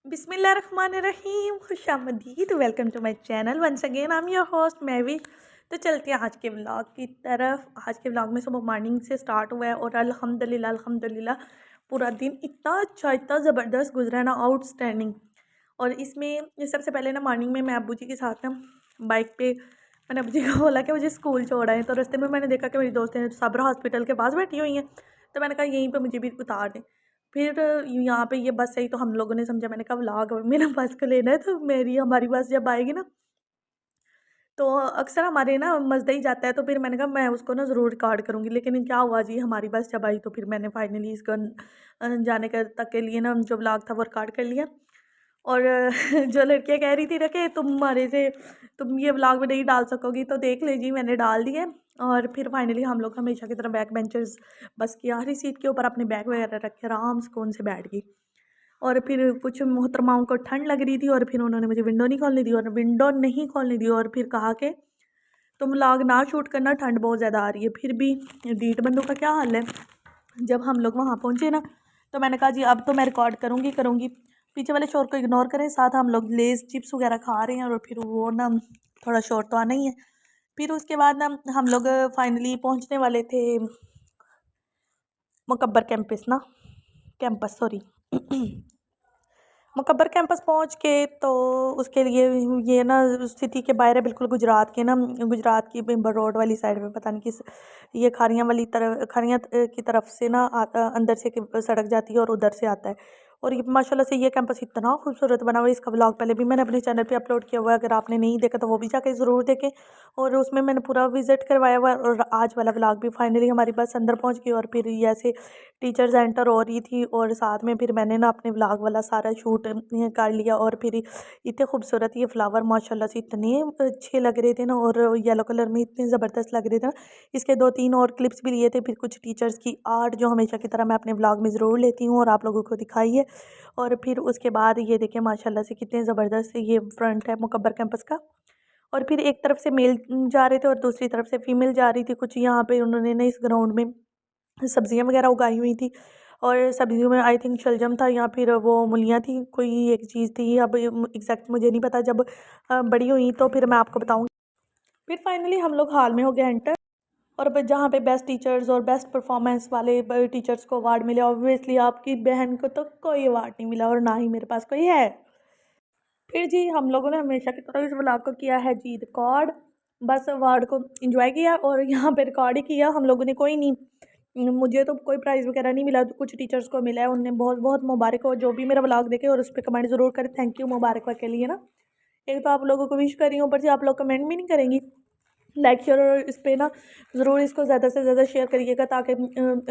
बिस्मिल्लाहिर्रहमानिर्रहीम, खुशामदीद। Welcome to my channel once again. I am your host Mahvi. तो चलते हैं आज के व्लॉग की तरफ। आज के व्लॉग में सुबह मॉर्निंग से स्टार्ट हुआ है और अल्हम्दुलिल्लाह अल्हम्दुलिल्लाह पूरा दिन इतना अच्छा इतना ज़बरदस्त गुजरा है ना, आउटस्टैंडिंग। और इसमें ये सबसे पहले ना मॉर्निंग में मैं अब्बू जी के साथ ना बाइक पे मैंने अब्बू जी को बोला कि मुझे स्कूल छोड़ा है। तो रास्ते में मैंने देखा कि मेरी दोस्तें साबरा हॉस्पिटल के पास बैठी हुई हैं, तो मैंने कहा यहीं पे मुझे भी उतार दें। फिर यहाँ पे ये बस आई तो हम लोगों ने समझा, मैंने कहा व्लॉग मेरा बस को लेना है, तो हमारी बस जब आएगी ना तो अक्सर हमारे ना मज़दा ही जाता है, तो फिर मैंने कहा मैं उसको ना ज़रूर रिकॉर्ड करूँगी। लेकिन क्या हुआ जी, हमारी बस जब आई तो फिर मैंने फाइनली इसको जाने का तक के लिए ना जो व्लॉग था वो रिकॉर्ड कर लिया। और जो लड़कियाँ कह रही थी ना कि तुम ये व्लॉग में नहीं डाल सकोगी, तो देख लीजिए मैंने डाल दिया। और फिर फाइनली हम लोग हमेशा की तरह बैक बेंचर्स बस की आखिरी सीट के ऊपर अपने बैग वगैरह रखे आराम सुकून से बैठ गई। और फिर कुछ मोहतरमाओं को ठंड लग रही थी और फिर उन्होंने मुझे विंडो नहीं खोलने दी और फिर कहा कि तुम व्लॉग ना शूट करना, ठंड बहुत ज़्यादा आ रही है। फिर भी डीट बंदों का क्या हाल है। जब हम लोग वहाँ पहुँचे ना तो मैंने कहा जी अब तो मैं रिकॉर्ड करूँगी। पीछे वाले शोर को इग्नोर करें, साथ हम लोग लेस चिप्स वगैरह खा रहे हैं और फिर वो ना थोड़ा शोर तो आना ही है। फिर उसके बाद ना हम लोग फाइनली पहुँचने वाले थे मुकब्बर कैंपस सॉरी मुकब्बर कैंपस पहुंच के तो उसके लिए ये ना सिटी के बाहर है, बिल्कुल गुजरात के ना, गुजरात की रोड वाली साइड में, पता नहीं किस ये खारियाँ की तरफ से ना अंदर से सड़क जाती है और उधर से आता है। और ये माशाल्लाह से ये कैंपस इतना खूबसूरत बना हुआ है। इसका व्लॉग पहले भी मैंने अपने चैनल पे अपलोड किया हुआ है, अगर आपने नहीं देखा तो वो भी जाके ज़रूर देखें। और उसमें मैंने पूरा विज़िट करवाया हुआ है। और आज वाला व्लॉग भी फाइनली हमारी बस अंदर पहुँच गई और फिर ऐसे टीचर्स एंटर हो रही थी और साथ में फिर मैंने ना अपने व्लॉग वाला सारा शूट कर लिया। और फिर इतने खूबसूरत ये फ्लावर माशाल्लाह से इतने अच्छे लग रहे थे ना, और येलो कलर में इतने ज़बरदस्त लग रहे थे ना। इसके 2-3 और क्लिप्स भी लिए थे, फिर कुछ टीचर्स की आर्ट जो हमेशा की तरह मैं अपने व्लॉग में ज़रूर लेती हूँ और आप लोगों को दिखाई है। और फिर उसके बाद ये देखिए माशाल्लाह से कितने ज़बरदस्त ये फ्रंट है मुकब्बर कैंपस का। और फिर एक तरफ से मेल जा रहे थे और दूसरी तरफ से फीमेल जा रही थी। कुछ यहाँ पे उन्होंने ना इस ग्राउंड में सब्जियां वगैरह उगाई हुई थी और सब्जियों में आई थिंक शलजम था या फिर वो मूलियाँ थी, कोई एक चीज़ थी। अब एग्जैक्ट मुझे नहीं पता, जब बड़ी हुई तो फिर मैं आपको बताऊंगी। फिर फाइनली हम लोग हॉल में हो गए एंटर। और जहाँ पे बेस्ट टीचर्स और बेस्ट परफॉर्मेंस वाले टीचर्स को अवार्ड मिले, ऑब्वियसली आपकी बहन को तो कोई अवार्ड नहीं मिला और ना ही मेरे पास कोई है। फिर जी हम लोगों ने हमेशा की तरह इस व्लॉग को किया है जी रिकॉर्ड, बस अवार्ड को एंजॉय किया और यहाँ पे रिकॉर्ड ही किया हम लोगों ने। कोई नहीं, मुझे तो कोई प्राइज़ वगैरह नहीं मिला, तो कुछ टीचर्स को मिला है, उन्हें बहुत बहुत मुबारक हो। जो भी मेरा व्लॉग देखे और उस पर कमेंट ज़रूर करें, थैंक यू मुबारक के लिए ना। एक तो आप लोगों को विश करी हूँ, ऊपर से आप लोग कमेंट भी नहीं करेंगी। लाइक शेयर और इस पर ना ज़रूर इसको ज़्यादा से ज़्यादा शेयर करिएगा, ताकि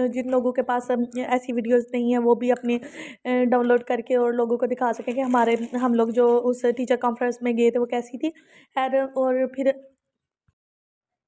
जिन लोगों के पास ऐसी वीडियोस नहीं है वो भी अपने डाउनलोड करके और लोगों को दिखा सकें कि हम लोग जो उस टीचर कॉन्फ्रेंस में गए थे वो कैसी थी। खैर और फिर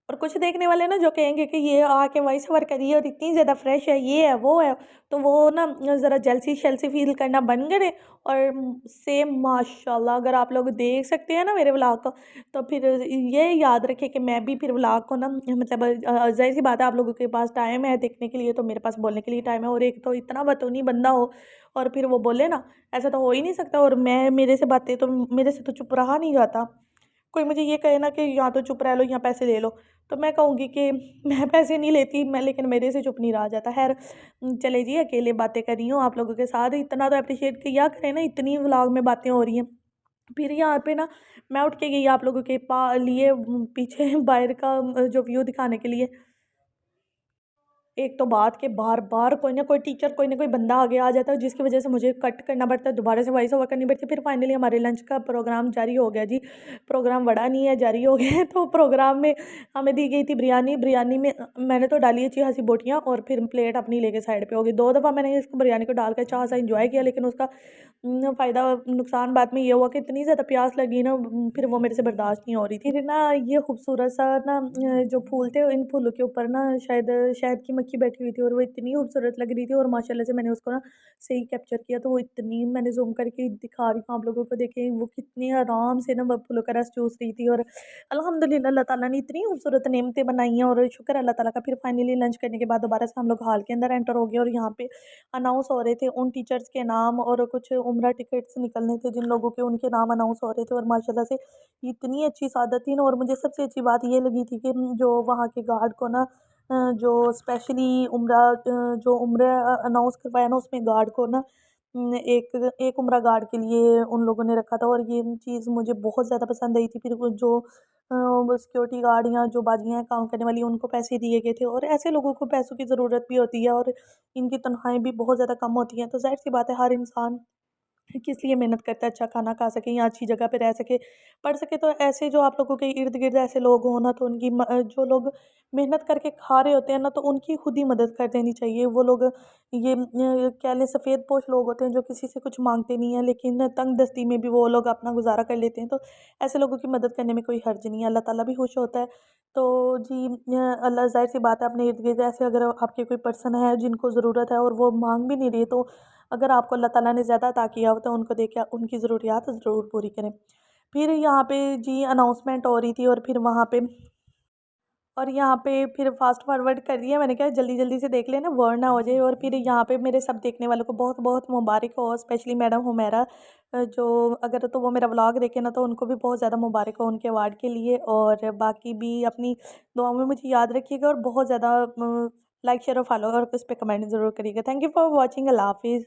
और कुछ देखने वाले ना जो कहेंगे कि ये आके वॉइस ओवर करी है और इतनी ज़्यादा फ्रेश है, ये है वो है, तो वो ना ज़रा जेलसी शेलसी फील करना बंद करे। और सेम माशाल्लाह अगर आप लोग देख सकते हैं ना मेरे व्लॉग को, तो फिर ये याद रखें कि मैं भी फिर व्लॉग को ना मतलब ज़ाहिर सी बात है आप लोगों के पास टाइम है देखने के लिए, तो मेरे पास बोलने के लिए टाइम है। और एक तो इतना बतौनी बंदा हो और फिर वो बोले ना, ऐसा तो हो ही नहीं सकता। और मैं मेरे से तो चुप रहा नहीं जाता। कोई मुझे ये कहे ना कि या तो चुप रह लो या पैसे ले लो, तो मैं कहूँगी कि मैं पैसे नहीं लेती मैं, लेकिन मेरे से चुप नहीं रहा जाता। खैर चले जी, अकेले बातें कर रही हूँ आप लोगों के साथ, इतना तो अप्रिशिएट किया करें ना, इतनी व्लॉग में बातें हो रही हैं। फिर यहाँ पे ना मैं उठ के गई आप लोगों के लिए पीछे बाहर का जो व्यू दिखाने के लिए। एक तो बात के बार बार कोई ना कोई टीचर कोई ना कोई बंदा आगे आ जाता है, जिसकी वजह से मुझे कट करना पड़ता है, दोबारा से वॉइस ओवर करनी पड़ती है। फिर फाइनली हमारे लंच का प्रोग्राम जारी हो गया जी। प्रोग्राम बड़ा नहीं है, जारी हो गया है। तो प्रोग्राम में हमें दी गई थी बिरयानी। बिरयानी में मैंने तो डाली अच्छी खासी बोटियाँ और फिर प्लेट अपनी लेके साइड पे हो गई। 2 दफ़ा मैंने इस बिरयानी को डाल कर अच्छा खासा इंजॉय किया, लेकिन उसका फ़ायदा नुकसान बाद में ये हुआ कि इतनी ज़्यादा प्यास लगी ना, फिर वो मेरे से बर्दाश्त नहीं हो रही थी। फिर ना ये खूबसूरत सा ना जो फूल थे, इन फूलों के ऊपर ना शायद शहद की मक्खी बैठी हुई थी और वो इतनी खूबसूरत लग रही थी और माशाल्लाह से मैंने उसको ना सही कैप्चर किया, तो वो इतनी मैंने ज़ूम करके दिखा रही हूँ आप लोगों को, देखें वो कितनी आराम से ना फूलों का रस चूस रही थी। और अल्हम्दुलिल्लाह अल्लाह ताला ने इतनी खूबसूरत नेमतें बनाई हैं, और शुक्र है अल्लाह ताला का। फिर फाइनली लंच करने के बाद दोबारा से हम लोग हॉल के अंदर एंटर हो गए, और यहाँ पे अनाउंस हो रहे थे उन टीचर्स के नाम, और कुछ उम्रा टिकट्स निकलने थे जिन लोगों के, उनके नाम अनाउंस हो रहे थे। और माशाल्लाह से इतनी अच्छी सादत थी ना, और मुझे सबसे अच्छी बात ये लगी थी कि जो वहाँ के गार्ड को ना जो स्पेशली जो उम्रा अनाउंस करवाया ना, उसमें गार्ड को ना एक एक उम्रा गार्ड के लिए उन लोगों ने रखा था, और ये चीज़ मुझे बहुत ज़्यादा पसंद आई थी। फिर वो जो सिक्योरिटी गार्ड या जो बाजियाँ काम करने वाली, उनको पैसे दिए गए थे, और ऐसे लोगों को पैसों की ज़रूरत भी होती है, और इनकी तनख्वाहें भी बहुत ज़्यादा कम होती हैं, तो ज़ाहिर सी बात है हर इंसान किस लिए मेहनत करता है, अच्छा खाना खा सके या अच्छी जगह पे रह सके, पढ़ सके। तो ऐसे जो आप लोगों के इर्द गिर्द ऐसे लोग हो ना, तो उनकी जो लोग मेहनत करके खा रहे होते हैं ना, तो उनकी खुद ही मदद कर देनी चाहिए। वो लोग ये क्या लें, सफ़ेद पोश लोग होते हैं जो किसी से कुछ मांगते नहीं है, लेकिन तंग दस्ती में भी वो लोग अपना गुजारा कर लेते हैं, तो ऐसे लोगों की मदद करने में कोई हर्ज नहीं है, अल्लाह ताला भी खुश होता है। तो जी अल्लाह, ज़ाहिर सी बात है, अपने इर्द गिर्द ऐसे अगर आपके कोई पर्सन है जिनको ज़रूरत है और वो मांग भी नहीं रही, तो अगर आपको अल्लाह ताला ने ज़्यादा अता किया हो, तो उनको देके उनकी ज़रूरियात ज़रूर पूरी करें। फिर यहाँ पे जी अनाउंसमेंट हो रही थी, और फिर वहाँ पे और यहाँ पे फिर फ़ास्ट फॉरवर्ड कर दिया मैंने, कहा जल्दी जल्दी से देख लेना, बोर ना हो जाए। और फिर यहाँ पे मेरे सब देखने वालों को बहुत बहुत मुबारक हो, स्पेशली मैडम हुमैरा, जो अगर तो वो मेरा व्लॉग देखे ना, तो उनको भी बहुत ज़्यादा मुबारक हो उनके अवार्ड के लिए। और बाकी भी अपनी दुआओं में मुझे याद रखिएगा, और बहुत ज़्यादा लाइक शेयर और फॉलो और उस पर कमेंट ज़रूर करिएगा। Thank you for watching. अल्लाह हाफिज़।